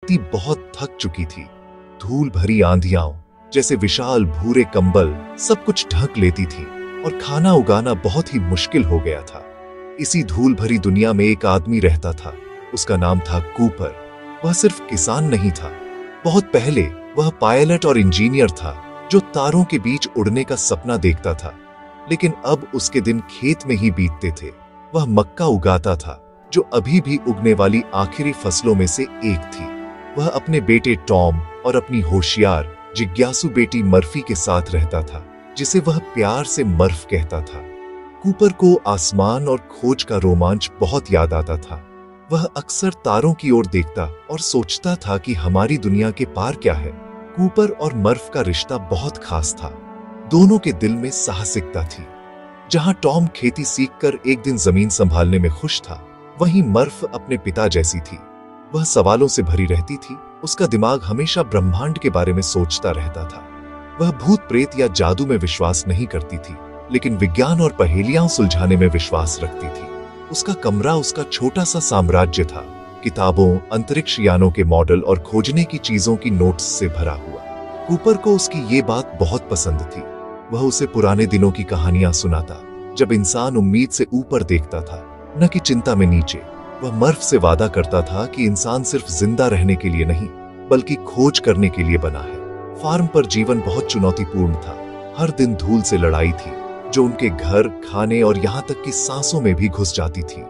धरती बहुत थक चुकी थी। धूल भरी आंधियां जैसे विशाल भूरे कंबल सब कुछ ढक लेती थी और खाना उगाना बहुत ही मुश्किल हो गया था। इसी धूल भरी दुनिया में एक आदमी रहता था। उसका नाम था कूपर। वह सिर्फ किसान नहीं था, बहुत पहले वह पायलट और इंजीनियर था जो तारों के बीच उड़ने का सपना देखता था। लेकिन अब उसके दिन खेत में ही बीतते थे। वह मक्का उगाता था जो अभी भी उगने वाली आखिरी फसलों में से एक थी। वह अपने बेटे टॉम और अपनी होशियार जिज्ञासु बेटी मर्फी के साथ रहता था, जिसे वह प्यार से मर्फ कहता था। कूपर को आसमान और खोज का रोमांच बहुत याद आता था। वह अक्सर तारों की ओर देखता और सोचता था कि हमारी दुनिया के पार क्या है। कूपर और मर्फ का रिश्ता बहुत खास था। दोनों के दिल में साहसिकता थी। जहां टॉम खेती सीखकर एक दिन जमीन संभालने में खुश था, वहीं मर्फ अपने पिता जैसी थी। वह सवालों से भरी रहती थी। उसका दिमाग हमेशा ब्रह्मांड के बारे में सोचता रहता था। वह भूत प्रेत या जादू में विश्वास नहीं करती थी, लेकिन विज्ञान और पहेलियां सुलझाने में विश्वास रखती थी। उसका कमरा उसका छोटा सा साम्राज्य था, किताबों, अंतरिक्ष यानों के मॉडल और खोजने की चीजों की नोट्स से भरा हुआ। कूपर को उसकी ये बात बहुत पसंद थी। वह उसे पुराने दिनों की कहानियां सुनाता, जब इंसान उम्मीद से ऊपर देखता था, न कि चिंता में नीचे। वह मर्फ से वादा करता था कि इंसान सिर्फ जिंदा रहने के लिए नहीं, बल्कि खोज करने के लिए बना है। फार्म पर जीवन बहुत चुनौतीपूर्ण था। हर दिन धूल से लड़ाई थी, जो उनके घर, खाने और यहाँ तक कि सांसों में भी घुस जाती थी।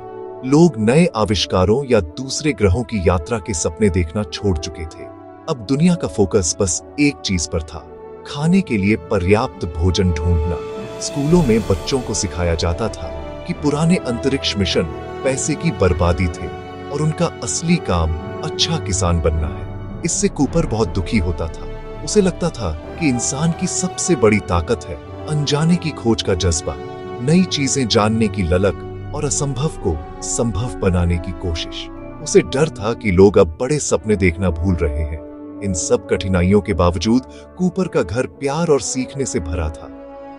लोग नए आविष्कारों या दूसरे ग्रहों की यात्रा के सपने देखना छोड़ चुके थे। अब दुनिया का फोकस बस एक चीज पर था, खाने के लिए पर्याप्त भोजन ढूंढना। स्कूलों में बच्चों को सिखाया जाता था कि पुराने अंतरिक्ष मिशन पैसे की बर्बादी थे और उनका असली काम अच्छा किसान बनना है। इससे कूपर बहुत दुखी होता था। उसे लगता था कि इंसान की सबसे बड़ी ताकत है अनजाने की खोज का जज्बा, नई चीजें जानने की ललक और असंभव को संभव बनाने की कोशिश। उसे डर था कि लोग अब बड़े सपने देखना भूल रहे हैं। इन सब कठिनाइयों के बावजूद कूपर का घर प्यार और सीखने से भरा था।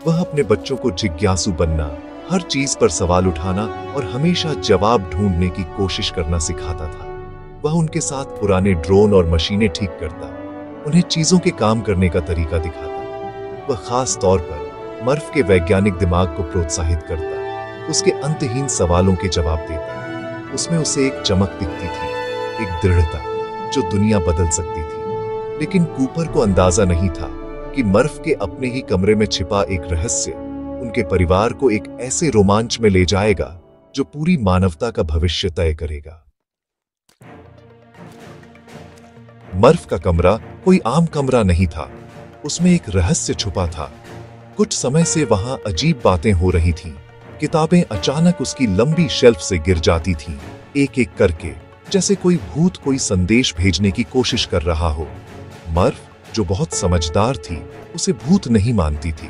वह अपने बच्चों को जिज्ञासु बनना, हर चीज पर सवाल उठाना और हमेशा जवाब ढूंढने की कोशिश करना सिखाता था। वह उनके साथ पुराने ड्रोन और मशीनें ठीक करता, उन्हें चीजों के काम करने का तरीका दिखाता। वह खास तौर पर मर्फ के वैज्ञानिक दिमाग को प्रोत्साहित करता, उसके अंतहीन सवालों के जवाब देता। उसमें उसे एक चमक दिखती थी, एक दृढ़ता जो दुनिया बदल सकती थी। लेकिन कूपर को अंदाजा नहीं था कि मर्फ के अपने ही कमरे में छिपा एक रहस्य उनके परिवार को एक ऐसे रोमांच में ले जाएगा जो पूरी मानवता का भविष्य तय करेगा। मर्फ का कमरा कोई आम कमरा नहीं था, उसमें एक रहस्य छुपा था। कुछ समय से वहां अजीब बातें हो रही थीं। किताबें अचानक उसकी लंबी शेल्फ से गिर जाती थीं, एक एक करके, जैसे कोई भूत कोई संदेश भेजने की कोशिश कर रहा हो। मर्फ, जो बहुत समझदार थी, उसे भूत नहीं मानती थी।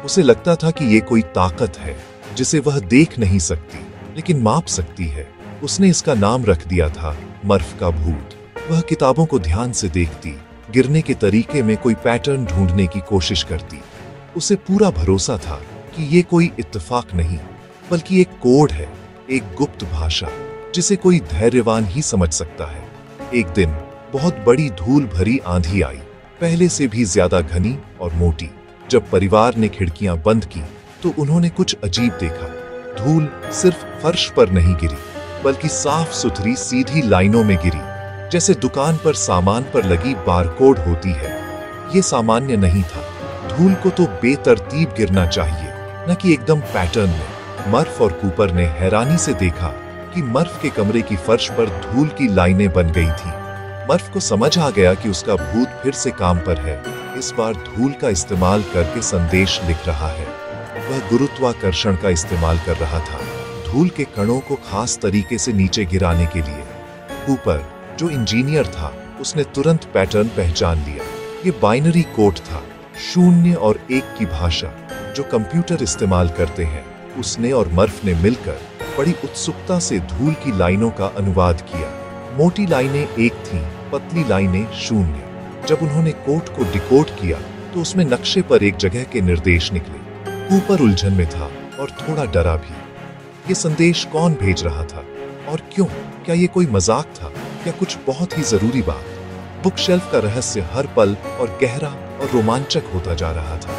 उसे लगता था कि ये कोई ताकत है जिसे वह देख नहीं सकती, लेकिन माप सकती है। उसने इसका नाम रख दिया था मर्फ का भूत। वह किताबों को ध्यान से देखती, गिरने के तरीके में कोई पैटर्न ढूंढने की कोशिश करती। उसे पूरा भरोसा था कि ये कोई इत्तेफाक नहीं, बल्कि एक कोड है, एक गुप्त भाषा जिसे कोई धैर्यवान ही समझ सकता है। एक दिन बहुत बड़ी धूल भरी आंधी आई, पहले से भी ज्यादा घनी और मोटी। जब परिवार ने खिड़कियां बंद की तो उन्होंने कुछ अजीब देखा। धूल सिर्फ फर्श पर नहीं गिरी, बल्कि साफ सुथरी सीधी लाइनों में गिरी, जैसे दुकान पर सामान पर लगी बारकोड होती है। ये सामान्य नहीं था। धूल को तो बेतरतीब गिरना चाहिए, न कि एकदम पैटर्न में। मर्फ और कूपर ने हैरानी से देखा कि मर्फ के कमरे की फर्श पर धूल की लाइनें बन गई थीं। मर्फ को समझ आ गया कि उसका भूत फिर से काम पर है। इस बार धूल का इस्तेमाल करके संदेश लिख रहा है। वह गुरुत्वाकर्षण का इस्तेमाल कर रहा था, धूल के कणों को खास तरीके से नीचे गिराने के लिए। कूपर, जो इंजीनियर था, उसने तुरंत पैटर्न पहचान लिया। ये बाइनरी कोड था, 0 और 1 की भाषा जो कंप्यूटर इस्तेमाल करते हैं। उसने और मर्फ ने मिलकर बड़ी उत्सुकता से धूल की लाइनों का अनुवाद किया। मोटी लाइनें 1 थीं, पतली लाइनें 0। जब उन्होंने कोड को डिकोड किया तो उसमें नक्शे पर एक जगह के निर्देश निकले। कूपर उलझन में था और थोड़ा डरा भी। ये संदेश कौन भेज रहा था और क्यों? क्या ये कोई मजाक था या कुछ बहुत ही जरूरी बात? बुक शेल्फ का रहस्य हर पल और गहरा और रोमांचक होता जा रहा था।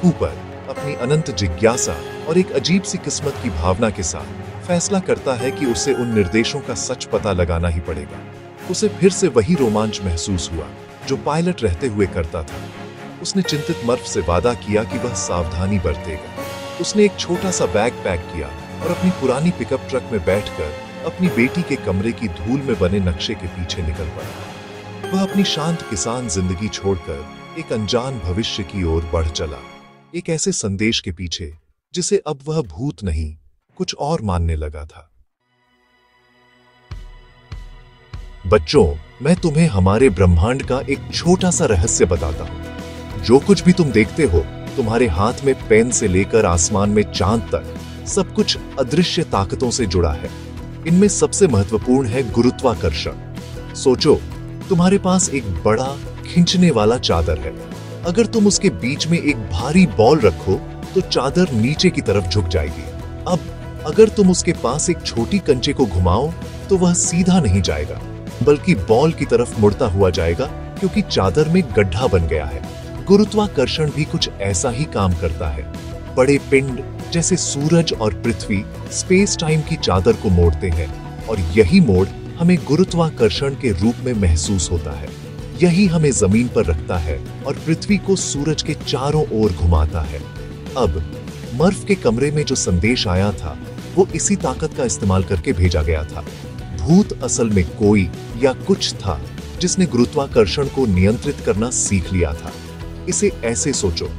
कूपर अपनी अनंत जिज्ञासा और एक अजीब सी किस्मत की भावना के साथ फैसला करता है कि उसे उन निर्देशों का सच पता लगाना ही पड़ेगा। उसे फिर से वही रोमांच महसूस हुआ जो पायलट रहते हुए करता था। उसने चिंतित मर्फ से वादा किया कि वह सावधानी बरतेगा। उसने एक छोटा सा बैग पैक किया और अपनी पुरानी पिकअप ट्रक में बैठकर अपनी बेटी के कमरे की धूल में बने नक्शे के पीछे निकल पड़ा। वह अपनी शांत किसान जिंदगी छोड़कर एक अनजान भविष्य की ओर बढ़ चला, एक ऐसे संदेश के पीछे जिसे अब वह भूत नहीं कुछ और मानने लगा था। बच्चों, मैं तुम्हें हमारे ब्रह्मांड का एक छोटा सा रहस्य बताता हूं। जो कुछ भी तुम देखते हो, तुम्हारे हाथ में पेन से लेकर आसमान में चांद तक, सब कुछ अदृश्य ताकतों से जुड़ा है। इनमें सबसे महत्वपूर्ण है गुरुत्वाकर्षण। सोचो, तुम्हारे पास एक बड़ा खींचने वाला चादर है। अगर तुम उसके बीच में एक भारी बॉल रखो तो चादर नीचे की तरफ झुक जाएगी। अब अगर तुम उसके पास एक छोटी कंचे को घुमाओ तो वह सीधा नहीं जाएगा, बल्कि बॉल की तरफ मुड़ता हुआ जाएगा, क्योंकि चादर में गड्ढा बन गया है। गुरुत्वाकर्षण भी कुछ ऐसा ही काम करता है। बड़े पिंड जैसे सूरज और पृथ्वी स्पेस टाइम की चादर को मोड़ते हैं, और यही मोड़ हमें गुरुत्वाकर्षण के रूप में महसूस होता है। यही हमें जमीन पर रखता है और पृथ्वी को सूरज के चारों ओर घुमाता है। अब मर्फ के कमरे में जो संदेश आया था वो इसी ताकत का इस्तेमाल करके भेजा गया था। भूत असल में कोई या कुछ था जिसने गुरुत्वाकर्षण को नियंत्रित करना सीख लिया था। इसे ऐसे सोचो,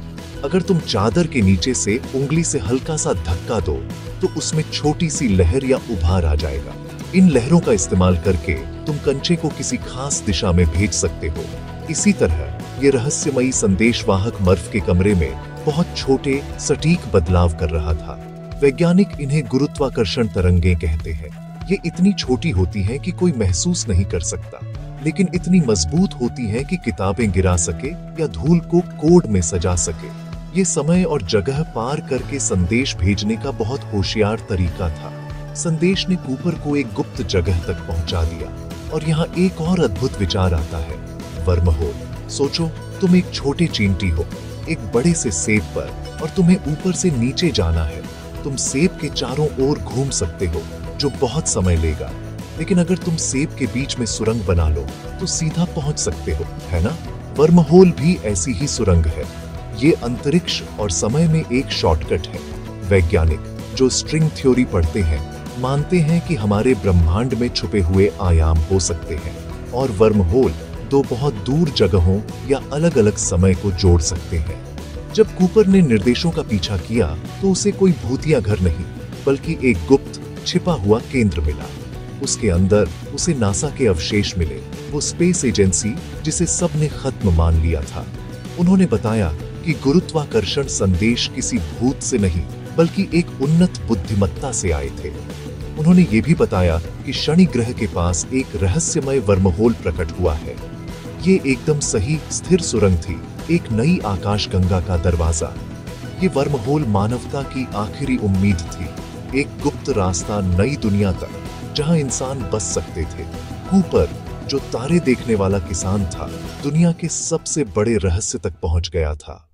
अगर तुम चादर के नीचे से उंगली से हल्का सा धक्का दो तो उसमें छोटी सी लहर या उभार आ जाएगा। इन लहरों का इस्तेमाल करके तुम कंचे को किसी खास दिशा में भेज सकते हो। इसी तरह ये रहस्यमयी संदेशवाहक मर्फ के कमरे में बहुत छोटे सटीक बदलाव कर रहा था। वैज्ञानिक इन्हें गुरुत्वाकर्षण तरंगें कहते हैं। ये इतनी छोटी होती हैं कि कोई महसूस नहीं कर सकता, लेकिन इतनी मजबूत होती हैं कि किताबें गिरा सके या धूल को कोड में सजा सके। ये समय और जगह पार करके संदेश भेजने का बहुत होशियार तरीका था। संदेश ने कूपर को एक गुप्त जगह तक पहुंचा दिया। और यहाँ एक और अद्भुत विचार आता है, वर्महोल। सोचो, तुम एक छोटे चींटी हो, एक बड़े से सेब पर, और तुम्हें ऊपर से नीचे जाना है। तुम सेब के चारों ओर घूम सकते हो, जो बहुत समय लेगा, लेकिन अगर तुम सेब के बीच में सुरंग बना लो तो सीधा पहुंच सकते हो, है ना? वर्महोल भी ऐसी ही सुरंग है। ये अंतरिक्ष और समय में एक शॉर्टकट है। वैज्ञानिक जो स्ट्रिंग थ्योरी पढ़ते हैं मानते हैं कि हमारे ब्रह्मांड में छुपे हुए आयाम हो सकते हैं, और वर्महोल दो बहुत दूर जगहों या अलग अलग समय को जोड़ सकते हैं। जब कूपर ने निर्देशों का पीछा किया तो उसे कोई भूतिया घर नहीं, बल्कि एक गुप्त छिपा हुआ केंद्र मिला। उसके अंदर उसे नासा के अवशेष मिले, वो स्पेस एजेंसी जिसे सबने खत्म मान लिया था। उन्होंने बताया कि गुरुत्वाकर्षण संदेश किसी भूत से नहीं, बल्कि एक उन्नत बुद्धिमत्ता से आए थे। उन्होंने ये भी बताया कि शनि ग्रह के पास एक रहस्यमय वर्महोल प्रकट हुआ है। ये एकदम सही स्थिर सुरंग थी, एक नई आकाशगंगा का दरवाजा। ये वर्महोल मानवता की आखिरी उम्मीद थी, एक गुप्त रास्ता नई दुनिया तक, जहां इंसान बस सकते थे। कूपर, जो तारे देखने वाला किसान था, दुनिया के सबसे बड़े रहस्य तक पहुंच गया था।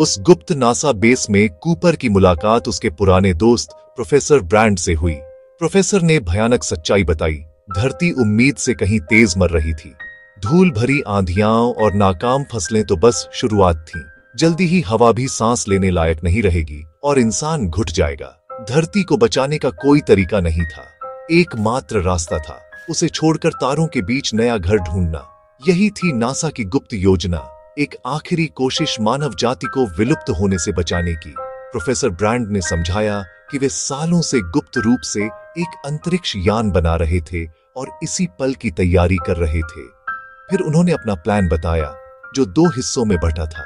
उस गुप्त नासा बेस में कूपर की मुलाकात उसके पुराने दोस्त प्रोफेसर ब्रैंड से हुई। प्रोफेसर ने भयानक सच्चाई बताई। धरती उम्मीद से कहीं तेज मर रही थी। धूल भरी आंधियां और नाकाम फसलें तो बस शुरुआत थी। जल्दी ही हवा भी सांस लेने लायक नहीं रहेगी और इंसान घुट जाएगा। धरती को बचाने का कोई तरीका नहीं था, एकमात्र रास्ता था उसे छोड़कर तारों के बीच नया घर ढूंढना। यही थी नासा की गुप्त योजना, एक आखिरी कोशिश मानव जाति को विलुप्त होने से बचाने की। प्रोफेसर ब्रैंड ने समझाया कि वे सालों से गुप्त रूप से एक अंतरिक्ष यान बना रहे थे और इसी पल की तैयारी कर रहे थे। फिर उन्होंने अपना प्लान बताया, जो 2 हिस्सों में बटा था।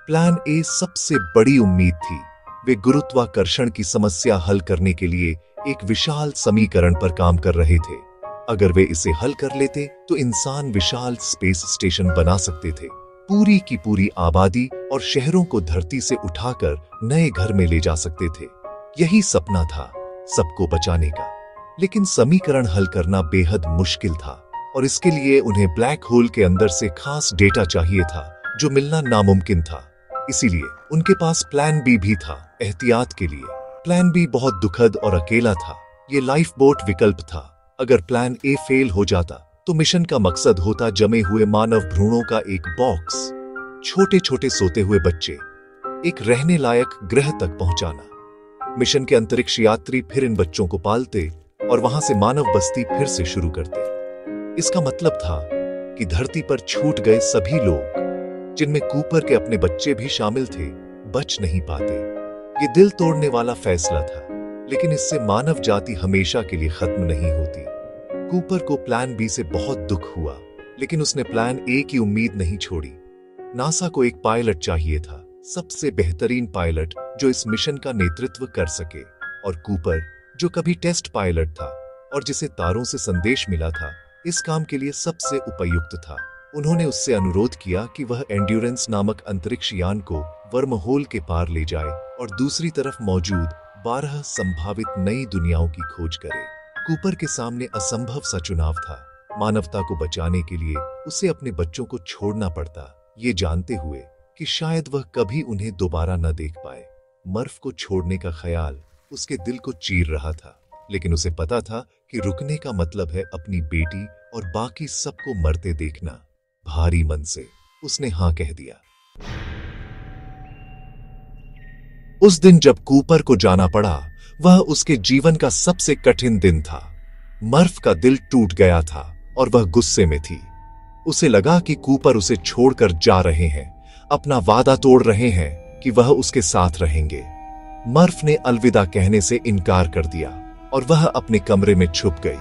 प्लान ए सबसे बड़ी उम्मीद थी। वे गुरुत्वाकर्षण की समस्या हल करने के लिए एक विशाल समीकरण पर काम कर रहे थे। अगर वे इसे हल कर लेते तो इंसान विशाल स्पेस स्टेशन बना सकते थे, पूरी की पूरी आबादी और शहरों को धरती से उठाकर नए घर में ले जा सकते थे। यही सपना था सबको बचाने का। लेकिन समीकरण हल करना बेहद मुश्किल था और इसके लिए उन्हें ब्लैक होल के अंदर से खास डेटा चाहिए था जो मिलना नामुमकिन था। इसीलिए उनके पास प्लान बी भी था, एहतियात के लिए। प्लान बी बहुत दुखद और अकेला था। ये लाइफ बोट विकल्प था। अगर प्लान ए फेल हो जाता तो मिशन का मकसद होता जमे हुए मानव भ्रूणों का एक बॉक्स, छोटे छोटे सोते हुए बच्चे, एक रहने लायक ग्रह तक पहुंचाना। मिशन के अंतरिक्ष यात्री फिर इन बच्चों को पालते और वहां से मानव बस्ती फिर से शुरू करते। इसका मतलब था कि धरती पर छूट गए सभी लोग, जिनमें कूपर के अपने बच्चे भी शामिल थे, बच नहीं पाते। ये दिल तोड़ने वाला फैसला था, लेकिन इससे मानव जाति हमेशा के लिए खत्म नहीं होती। कूपर को प्लान बी से बहुत दुख हुआ, लेकिन उसने प्लान ए की उम्मीद नहीं छोड़ी। नासा को एक पायलट चाहिए था, सबसे बेहतरीन पायलट जो इस मिशन का नेतृत्व कर सके। और कूपर, जो कभी टेस्ट पायलट था और जिसे तारों से संदेश मिला था, इस काम के लिए सबसे उपयुक्त था। उन्होंने उससे अनुरोध किया कि वह एंड्योरेंस नामक अंतरिक्ष यान को वर्महोल के पार ले जाए और दूसरी तरफ मौजूद 12 संभावित नई दुनियाओं की खोज करे। कूपर के सामने असंभव सा चुनाव था। मानवता को बचाने के लिए उसे अपने बच्चों को छोड़ना पड़ता, ये जानते हुए कि शायद वह कभी उन्हें दोबारा न देख पाए। मर्फ को छोड़ने का ख्याल उसके दिल को चीर रहा था, लेकिन उसे पता था कि रुकने का मतलब है अपनी बेटी और बाकी सबको मरते देखना। भारी मन से उसने हां कह दिया। उस दिन जब कूपर को जाना पड़ा, वह उसके जीवन का सबसे कठिन दिन था। मर्फ का दिल टूट गया था और वह गुस्से में थी। उसे लगा कि कूपर उसे छोड़कर जा रहे हैं, अपना वादा तोड़ रहे हैं कि वह उसके साथ रहेंगे। मर्फ ने अलविदा कहने से इनकार कर दिया और वह अपने कमरे में छुप गई,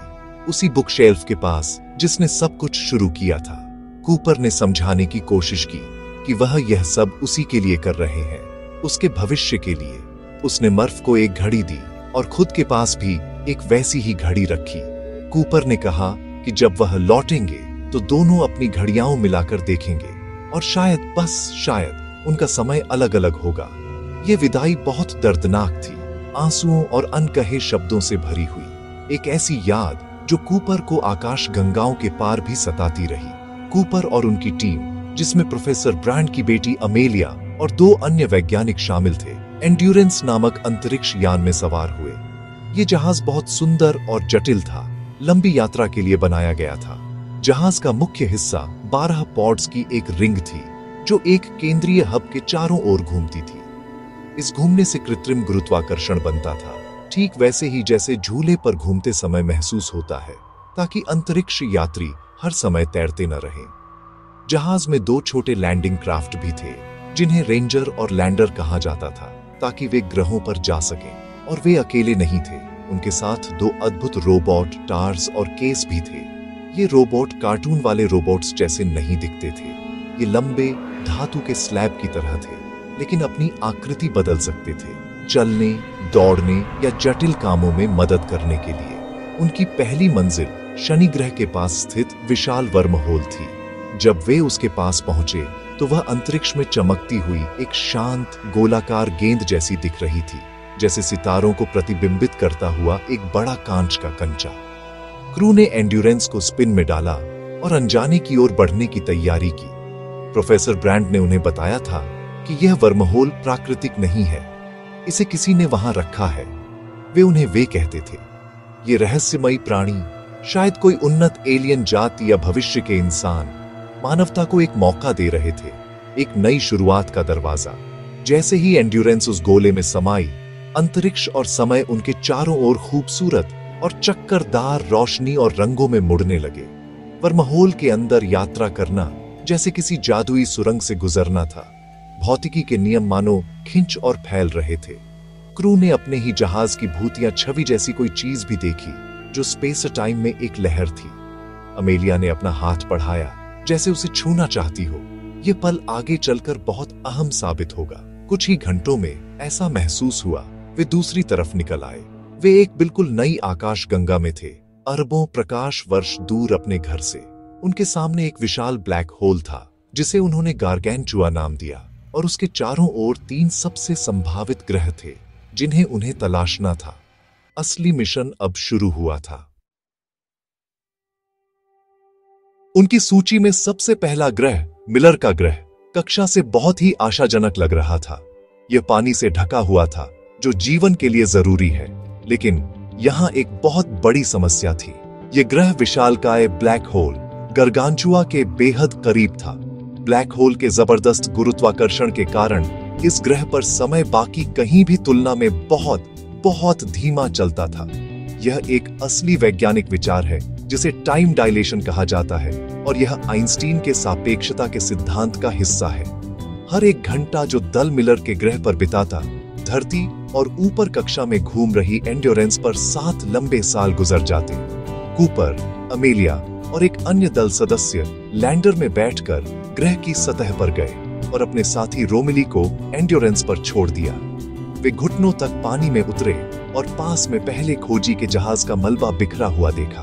उसी बुक शेल्फ के पास जिसने सब कुछ शुरू किया था। कूपर ने समझाने की कोशिश की कि वह यह सब उसी के लिए कर रहे हैं, उसके भविष्य के लिए। उसने मर्फ को एक घड़ी दी और खुद के पास भी एक वैसी ही घड़ी रखी। कूपर ने कहा कि जब वह लौटेंगे तो दोनों अपनी घड़ियां मिलाकर देखेंगे और शायद, बस शायद, उनका समय अलग अलग होगा। यह विदाई बहुत दर्दनाक थी, आंसुओं और अनकहे शब्दों से भरी हुई। एक ऐसी याद जो कूपर को आकाश गंगाओं के पार भी सताती रही। कूपर और उनकी टीम, जिसमें प्रोफेसर ब्रांड की बेटी अमेलिया और 2 अन्य वैज्ञानिक शामिल थे, एंड्योरेंस नामक अंतरिक्ष यान में सवार हुए। ये जहाज बहुत सुंदर और जटिल था, लंबी यात्रा के लिए बनाया गया था। जहाज का मुख्य हिस्सा 12 पॉड्स की एक रिंग थी, जो एक केंद्रीय हब के चारों ओर घूमती थी। इस घूमने से कृत्रिम गुरुत्वाकर्षण बनता था, ठीक वैसे ही जैसे झूले पर घूमते समय महसूस होता है, ताकि अंतरिक्ष यात्री हर समय तैरते न रहें। जहाज में 2 छोटे लैंडिंग क्राफ्ट भी थे, जिन्हें रेंजर और लैंडर कहा जाता था, ताकि वे ग्रहों पर जा सकें। और वे अकेले नहीं थे, उनके साथ 2 अद्भुत रोबोट, टार्स और केस भी थे। ये रोबोट कार्टून वाले रोबोट्स जैसे नहीं दिखते थे। ये लंबे धातु के स्लैब की तरह थे, लेकिन अपनी आकृति बदल सकते थे, चलने, दौड़ने या जटिल कामों में मदद करने के लिए। उनकी पहली मंजिल शनि ग्रह के पास स्थित विशाल वर्महोल थी। जब वे उसके पास पहुंचे तो वह अंतरिक्ष में चमकती हुई एक शांत गोलाकार गेंद जैसी दिख रही थी, जैसे सितारों को प्रतिबिंबित करता हुआ एक बड़ा कांच का कंचा। क्रू ने एंड्योरेंस को स्पिन में डाला और अनजाने की ओर बढ़ने की तैयारी की। प्रोफेसर ब्रांड ने उन्हें बताया था कि यह वर्महोल प्राकृतिक नहीं है, इसे किसी ने वहां रखा है। वे कहते थे, ये रहस्यमयी प्राणी, शायद कोई उन्नत एलियन जाति या भविष्य के इंसान, मानवता को एक मौका दे रहे थे, एक नई शुरुआत का दरवाजा। जैसे ही एंड्योरेंस उस गोले में समाई, अंतरिक्ष और समय उनके चारों ओर खूबसूरत और चक्करदार रोशनी और रंगों में मुड़ने लगे। वर्महोल के अंदर यात्रा करना जैसे किसी जादुई सुरंग से गुजरना था। भौतिकी के नियम मानो खिंच और फैल रहे थे। क्रू ने अपने ही जहाज की भूतिया छवि जैसी कोई चीज भी देखी, जो स्पेस टाइम में एक लहर थी। अमेलिया ने अपना हाथ बढ़ाया, जैसे उसे छूना चाहती हो। यह पल आगे चलकर बहुत अहम साबित होगा। कुछ ही घंटों में ऐसा महसूस हुआ, वे दूसरी तरफ निकल आए। वे एक बिल्कुल नई आकाश गंगा में थे, अरबों प्रकाश वर्ष दूर अपने घर से। उनके सामने एक विशाल ब्लैक होल था, जिसे उन्होंने गारगेंचुआ नाम दिया, और उसके चारों ओर 3 सबसे संभावित ग्रह थे, जिन्हें उन्हें तलाशना था। असली मिशन अब शुरू हुआ था। उनकी सूची में सबसे पहला ग्रह मिलर का ग्रह कक्षा से बहुत ही आशाजनक लग रहा था। यह पानी से ढका हुआ था, जो जीवन के लिए जरूरी है। लेकिन यहां एक बहुत बड़ी समस्या थी। यह ग्रह विशालकाय ब्लैक होल गरगांचुआ के बेहद करीब था। ब्लैक होल के जबरदस्त गुरुत्वाकर्षण के कारण इस ग्रह पर समय बाकी कहीं भी तुलना में बहुत बहुत धीमा चलता था। यह एक असली वैज्ञानिक विचार है जिसे टाइम डायलेशन कहा जाता है, और यह आइंस्टीन के सापेक्षता के सिद्धांत का हिस्सा है। हर एक घंटा जो दल मिलर के ग्रह पर बिताता, धरती और ऊपर कक्षा में घूम रही एंड्योरेंस पर 7 लंबे साल गुजर जाते। कूपर, अमेलिया और एक अन्य दल सदस्य लैंडर में बैठकर ग्रह की सतह पर गए और अपने साथी रोमिली को एंड्योरेंस पर छोड़ दिया। वे घुटनों तक पानी में उतरे और पास में पहले खोजी के जहाज का मलबा बिखरा हुआ देखा।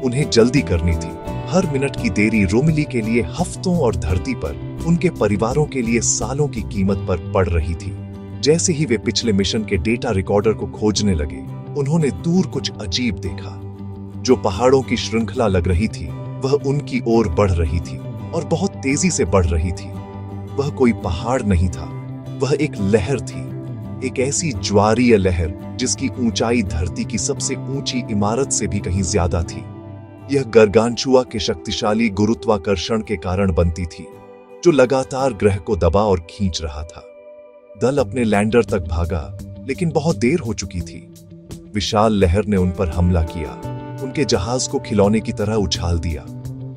उन्हें जल्दी करनी थी। हर मिनट की देरी रोमिली के लिए हफ्तों और धरती पर उनके परिवारों के लिए सालों की कीमत पर पड़ रही थी। जैसे ही वे पिछले मिशन के डेटा रिकॉर्डर को खोजने लगे, उन्होंने दूर कुछ अजीब देखा। जो पहाड़ों की श्रृंखला लग रही थी, वह उनकी ओर बढ़ रही थी और बहुत तेजी से बढ़ रही थी। वह कोई पहाड़ नहीं था, वह एक लहर थी, एक ऐसी ज्वारीय लहर जिसकी ऊंचाई धरती की सबसे ऊंची इमारत से भी कहीं ज्यादा थी। यह गरगांचुआ के शक्तिशाली गुरुत्वाकर्षण के कारण बनती थी, जो लगातार ग्रह को दबा और खींच रहा था। दल अपने लैंडर तक भागा, लेकिन बहुत देर हो चुकी थी। विशाल लहर ने उन पर हमला किया, उनके जहाज को खिलौने की तरह उछाल दिया।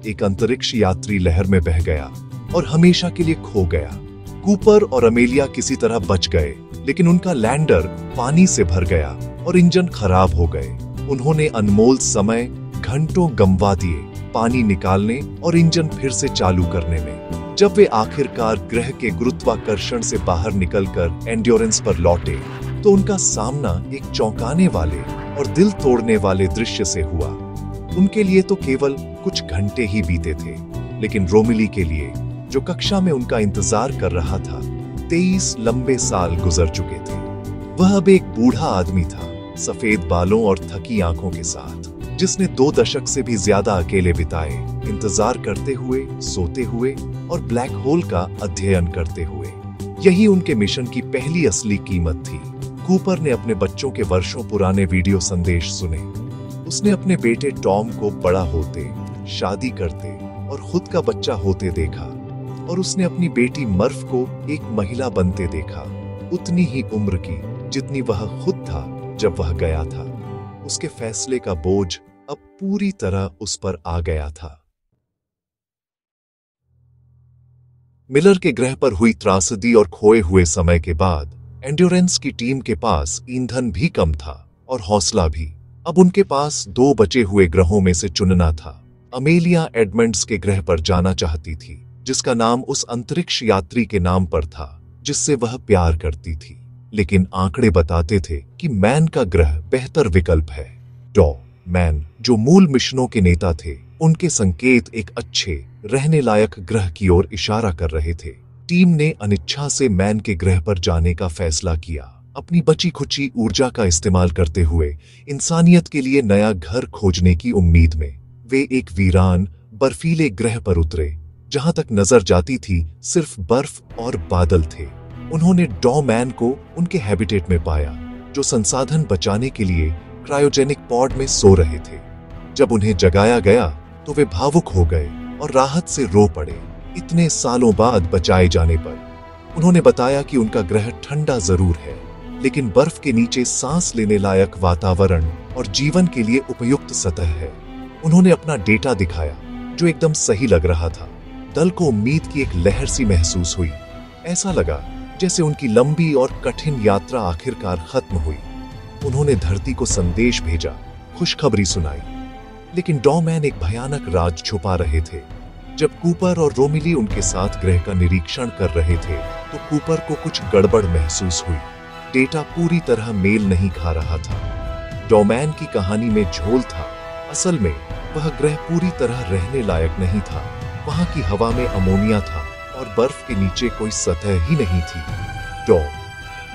एक अंतरिक्ष यात्री लहर में बह गया और हमेशा के लिए खो गया। कूपर और अमेलिया किसी तरह बच गए, लेकिन उनका लैंडर पानी से भर गया और इंजन खराब हो गए। उन्होंने अनमोल समय घंटों गंवा दिए पानी निकालने और इंजन फिर से चालू करने में। जब वे आखिरकार ग्रह के गुरुत्वाकर्षण से बाहर निकलकर एंड्योरेंस पर लौटे, तो उनका सामना एक चौंकाने वाले और दिल तोड़ने वाले दृश्य से हुआ। उनके लिए तो केवल कुछ घंटे ही बीते थे, लेकिन रोमिली के लिए, जो कक्षा में उनका इंतजार कर रहा था, 23 लंबे साल गुजर चुके थे। वह अब एक बूढ़ा आदमी था, सफेद बालों और थकी आंखों के साथ, जिसने 2 दशक से भी ज्यादा अकेले बिताए, इंतजार करते हुए, सोते हुए और ब्लैक होल का अध्ययन करते हुए। यही उनके मिशन की पहली असली कीमत थी। कूपर ने अपने बच्चों के वर्षों पुराने वीडियो संदेश सुने। उसने अपने बेटे टॉम को बड़ा होते, शादी करते और खुद का बच्चा होते देखा, और उसने अपनी बेटी मर्फ को एक महिला बनते देखा, उतनी ही उम्र की जितनी वह खुद था जब वह गया था। उसके फैसले का बोझ अब पूरी तरह उस पर आ गया था। मिलर के ग्रह पर हुई त्रासदी और खोए हुए समय के बाद एंड्योरेंस की टीम के पास ईंधन भी कम था और हौसला भी। अब उनके पास 2 बचे हुए ग्रहों में से चुनना था। अमेलिया एडमंड्स के ग्रह पर जाना चाहती थी, जिसका नाम उस अंतरिक्ष यात्री के नाम पर था जिससे वह प्यार करती थी। लेकिन आंकड़े बताते थे कि मैन का ग्रह बेहतर विकल्प है। डॉ मैन, जो मूल मिशनों के नेता थे, उनके संकेत एक अच्छे रहने लायक ग्रह की ओर इशारा कर रहे थे। टीम ने अनिच्छा से मैन के ग्रह पर जाने का फैसला किया, अपनी बची खुची ऊर्जा का इस्तेमाल करते हुए इंसानियत के लिए नया घर खोजने की उम्मीद में। वे एक वीरान बर्फीले ग्रह पर उतरे, जहां तक नजर जाती थी सिर्फ बर्फ और बादल थे। उन्होंने डॉ मैन को उनके हैबिटेट में पाया, जो संसाधन बचाने के लिए क्रायोजेनिक पॉड में सो रहे थे। जब उन्हें जगाया गया तो वे भावुक हो गए और राहत से रो पड़े। इतने सालों बाद बचाए जाने पर उन्होंने बताया कि उनका ग्रह ठंडा जरूर है, लेकिन बर्फ के नीचे सांस लेने लायक वातावरण और जीवन के लिए उपयुक्त सतह है। उन्होंने अपना डेटा दिखाया, जो एकदम सही लग रहा था। दल को उम्मीद की एक लहर सी महसूस हुई। ऐसा लगा जैसे उनकी लंबी और कठिन यात्रा आखिरकार खत्म हुई। उन्होंने धरती को संदेश भेजा, खुशखबरी सुनाई, लेकिन डॉ मैन एक भयानक राज छुपा रहे थे। जब कूपर और रोमिली उनके साथ ग्रह का निरीक्षण कर रहे थे, तो कूपर को कुछ गड़बड़ महसूस हुई। डेटा पूरी तरह मेल नहीं खा रहा था। डॉ मैन की कहानी में झोल था। असल में वह ग्रह पूरी तरह रहने लायक नहीं था। वहां की हवा में अमोनिया था और बर्फ के नीचे कोई सतह ही नहीं थी। डॉ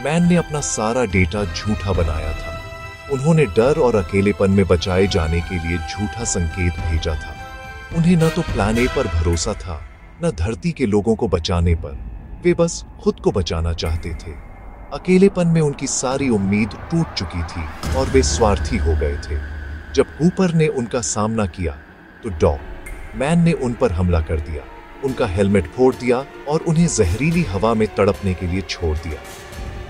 मैन ने अपना सारा डेटा झूठा बनाया था। उन्होंने डर और अकेलेपन में बचाए जाने के लिए झूठा संकेत भेजा था। उन्हें न तो प्लान ए पर भरोसा था, न धरती के लोगों को बचाने पर। वे बस खुद को बचाना चाहते थे। अकेलेपन में उनकी सारी उम्मीद टूट चुकी थी और वे स्वार्थी हो गए थे। जब कूपर ने उनका सामना किया तो डॉग मैन ने उन पर हमला कर दिया, उनका हेलमेट फोड़ दिया और उन्हें जहरीली हवा में तड़पने के लिए छोड़ दिया।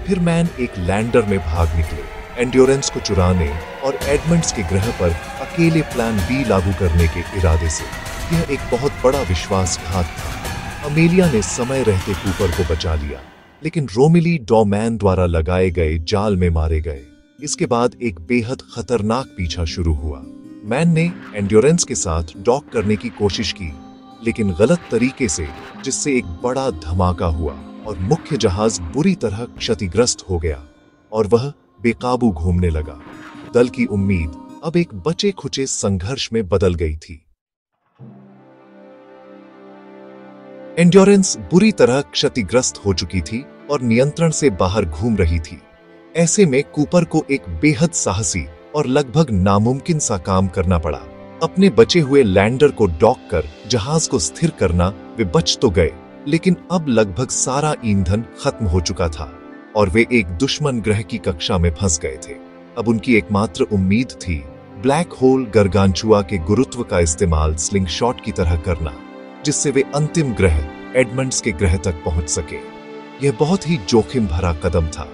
फिर मैन एक लैंडर में भाग निकले, एंड्योरेंस को चुराने और एडमंड्स के ग्रह पर अकेले प्लान बी लागू करने के इरादे से। यह एक बहुत बड़ा विश्वासघात था। अमेलिया ने समय रहते कूपर को बचा लिया, लेकिन रोमिली डॉमैन द्वारा लगाए गए जाल में मारे गए। इसके बाद एक बेहद खतरनाक पीछा शुरू हुआ। मैन ने एंड्योरेंस के साथ डॉक करने की कोशिश की, लेकिन गलत तरीके से, जिससे एक बड़ा धमाका हुआ और मुख्य जहाज बुरी तरह क्षतिग्रस्त हो गया और वह बेकाबू घूमने लगा। दल की उम्मीद अब एक बचे खुचे संघर्ष में बदल गई थी। एंड्योरेंस बुरी तरह क्षतिग्रस्त हो चुकी थी और नियंत्रण से बाहर घूम रही थी। ऐसे में कूपर को एक बेहद साहसी और लगभग नामुमकिन सा काम करना पड़ा। अपने बचे हुए लैंडर को डॉक कर जहाज को स्थिर करना। वे बच तो गए, लेकिन अब लगभग सारा ईंधन खत्म हो चुका था और वे एक दुश्मन ग्रह की कक्षा में फंस गए थे। अब उनकी एकमात्र उम्मीद थी ब्लैक होल गर्गांचुआ के गुरुत्व का इस्तेमाल स्लिंगशॉट की तरह करना, जिससे वे अंतिम ग्रह एडमंड्स के ग्रह तक पहुंच सके। यह बहुत ही जोखिम भरा कदम था,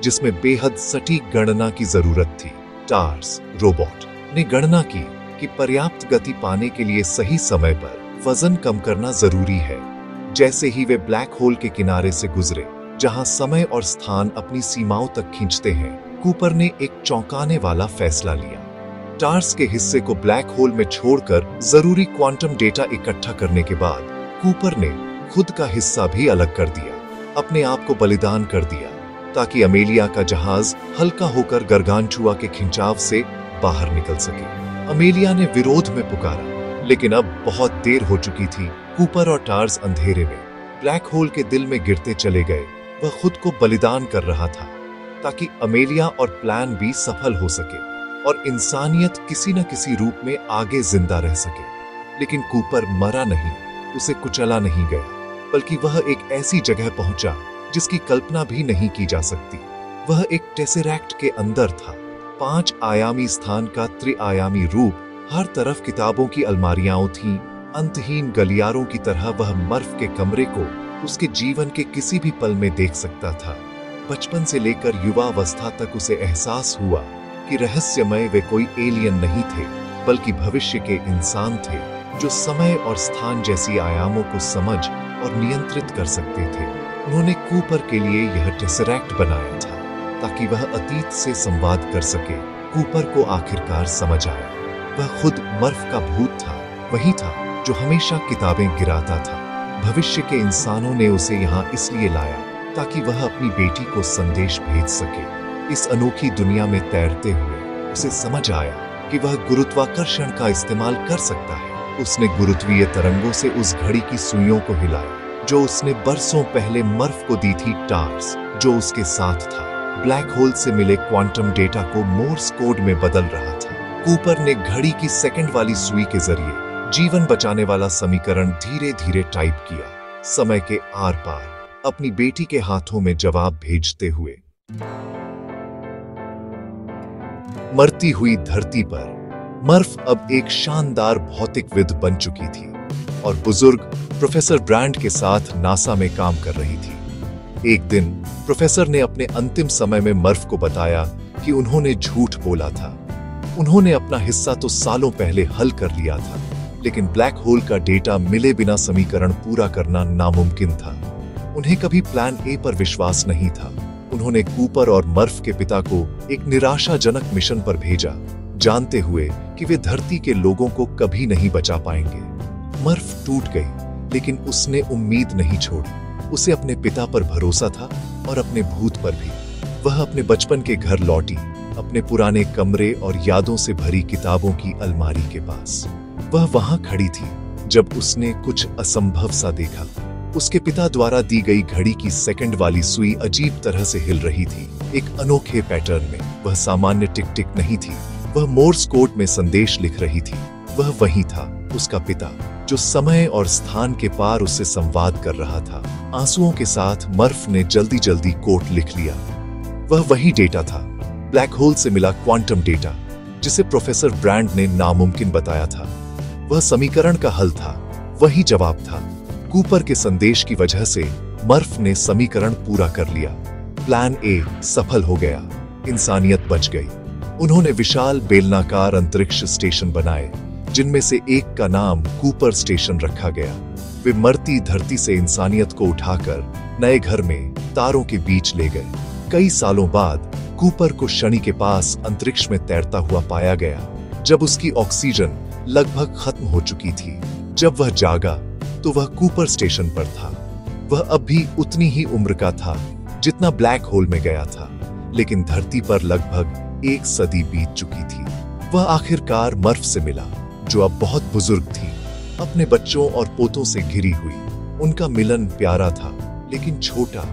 जिसमें बेहद सटीक गणना की जरूरत थी। टार्स रोबोट ने गणना की कि पर्याप्त गति पाने के लिए सही समय पर वजन कम करना जरूरी है। जैसे ही वे ब्लैक होल के किनारे से गुजरे, जहां समय और स्थान अपनी सीमाओं तक खींचते हैं, कूपर ने एक चौंकाने वाला फैसला लिया। टार्स के हिस्से को ब्लैक होल में छोड़कर जरूरी क्वांटम डेटा इकट्ठा करने के बाद कूपर ने खुद का हिस्सा भी अलग कर दिया, अपने आप को बलिदान कर दिया, ताकि अमेलिया का जहाज हल्का होकर गर्गांचुआ के खिंचाव से बाहर निकल सके। अमेलिया ने विरोध में पुकारा, लेकिन अब बहुत देर हो चुकी थी। कूपर और टार्स अंधेरे में ब्लैक होल के दिल में गिरते चले गए। वह खुद को बलिदान कर रहा था ताकि अमेलिया और प्लान बी सफल हो सके और इंसानियत किसी न किसी रूप में आगे जिंदा रह सके। लेकिन कूपर मरा नहीं, उसे कुचला नहीं गया, बल्कि वह एक ऐसी जगह पहुंचा जिसकी कल्पना भी नहीं की जा सकती। वह एक टेसेरैक्ट के अंदर था, 5 आयामी स्थान का त्रिआयामी रूप। हर तरफ किताबों की अलमारियां थीं। अंतहीन गलियारों की तरह वह मर्फ के कमरे को उसके जीवन के किसी भी पल में देख सकता था। बचपन से लेकर युवावस्था तक उसे एहसास हुआ कि रहस्यमय वे कोई एलियन नहीं थे, बल्कि भविष्य के इंसान थे जो समय और स्थान जैसी आयामों को समझ और नियंत्रित कर सकते थे। उन्होंने कूपर के लिए यह टेसेरैक्ट बनाया था ताकि वह अतीत से संवाद कर सके। कूपर को आखिरकार समझ आया, वह खुद मर्फ का भूत था, वही था जो हमेशा किताबें गिराता था। भविष्य के इंसानों ने उसे यहाँ इसलिए लाया ताकि वह अपनी बेटी को संदेश भेज सके। इस अनोखी दुनिया में तैरते हुए उसे समझ आया कि वह गुरुत्वाकर्षण का इस्तेमाल कर सकता है। उसने गुरुत्वीय तरंगों से उस घड़ी की सुइयों को हिलाया जो उसने बरसों पहले मर्फ को दी थी। टार्स, जो उसके साथ था, ब्लैक होल से मिले क्वांटम डेटा को मोर्स कोड में बदल रहा था। कूपर ने घड़ी की सेकंड वाली सुई के जरिए जीवन बचाने वाला समीकरण धीरे धीरे टाइप किया, समय के आर पार अपनी बेटी के हाथों में जवाब भेजते हुए। मरती हुई धरती पर मर्फ अब एक शानदार भौतिकविद बन चुकी थी और बुजुर्ग प्रोफेसर ब्रांड के साथ नासा में काम कर रही थी। एक दिन प्रोफेसर ने अपने अंतिम समय में मर्फ को बताया कि उन्होंने झूठ बोला था। उन्होंने अपना हिस्सा तो सालों पहले हल कर लिया था, लेकिन ब्लैक होल का डेटा मिले बिना समीकरण पूरा करना नामुमकिन था। उन्हें कभी प्लान ए पर विश्वास नहीं था। उन्होंने कूपर और मर्फ के पिता को एक निराशाजनक मिशन पर भेजा, जानते हुए कि वे धरती के लोगों को कभी नहीं बचा पाएंगे। मर्फ टूट गई, लेकिन उसने उम्मीद नहीं छोड़ी। उसे अपने पिता पर भरोसा था और अपने भूत पर भी। वह अपने बचपन के घर लौटी, अपने पुराने कमरे और यादों से भरी किताबों की अलमारी के पास। वह वहां खड़ी थी जब उसने कुछ असंभव सा देखा। उसके पिता द्वारा दी गई घड़ी की सेकंड वाली सुई अजीब तरह से हिल रही थी, एक अनोखे पैटर्न में। वह सामान्य टिक टिक नहीं थी, वह मोर्स कोड में संदेश लिख रही थी। वह वही था, उसका पिता, जो समय और स्थान के पार उससे संवाद कर रहा था। आंसुओं के साथ मर्फ ने जल्दी जल्दी कोड लिख लिया। वह वही डेटा था, ब्लैक होल से मिला क्वांटम डेटा, जिसे प्रोफेसर ब्रैंड ने नामुमकिन बताया था। वह समीकरण का हल था, वही जवाब था। कूपर के संदेश की वजह से मर्फ ने समीकरण पूरा कर लिया। प्लान ए सफल हो गया, इंसानियत बच गई। उन्होंने विशाल बेलनाकार अंतरिक्ष स्टेशन बनाए, जिनमें से एक का नाम कूपर स्टेशन रखा गया। वे मरती धरती से इंसानियत को उठाकर नए घर में तारों के बीच ले गए। कई सालों बाद कूपर को शनि के पास अंतरिक्ष में तैरता हुआ पाया गया, जब उसकी ऑक्सीजन लगभग खत्म हो चुकी थी। जब वह जागा तो वह कूपर स्टेशन पर था। वह अब भी उतनी ही उम्र का था जितना ब्लैक होल में गया था, लेकिन धरती पर लगभग 1 सदी बीत चुकी थी। वह आखिरकार मर्फ से मिला, जो अब बहुत बुजुर्ग थी, अपने बच्चों और पोतों से घिरी हुई। उनका मिलन प्यारा था, लेकिन छोटा।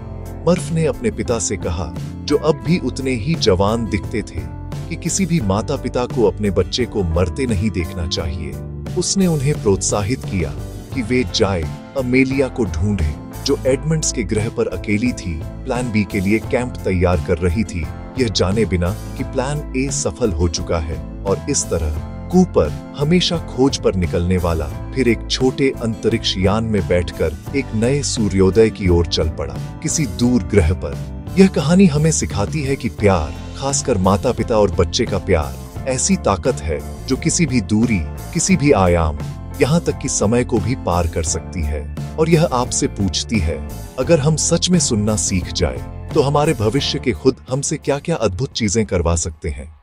मर्फ ने अपने पिता से कहा, जो अब भी उतने ही जवान दिखते थे, कि किसी भी माता पिता को अपने बच्चे को मरते नहीं देखना चाहिए। उसने उन्हें प्रोत्साहित किया कि वे जाए अमेलिया को ढूंढें, जो एडमंड्स के ग्रह पर अकेली थी, प्लान बी के लिए कैंप तैयार कर रही थी, यह जाने बिना कि प्लान ए सफल हो चुका है। और इस तरह कूपर हमेशा खोज पर निकलने वाला, फिर एक छोटे अंतरिक्ष यान में बैठकर एक नए सूर्योदय की ओर चल पड़ा, किसी दूर ग्रह पर। यह कहानी हमें सिखाती है कि प्यार, खासकर माता पिता और बच्चे का प्यार, ऐसी ताकत है जो किसी भी दूरी, किसी भी आयाम, यहाँ तक कि समय को भी पार कर सकती है। और यह आपसे पूछती है, अगर हम सच में सुनना सीख जाए, तो हमारे भविष्य के खुद हमसे क्या क्या अद्भुत चीजें करवा सकते हैं।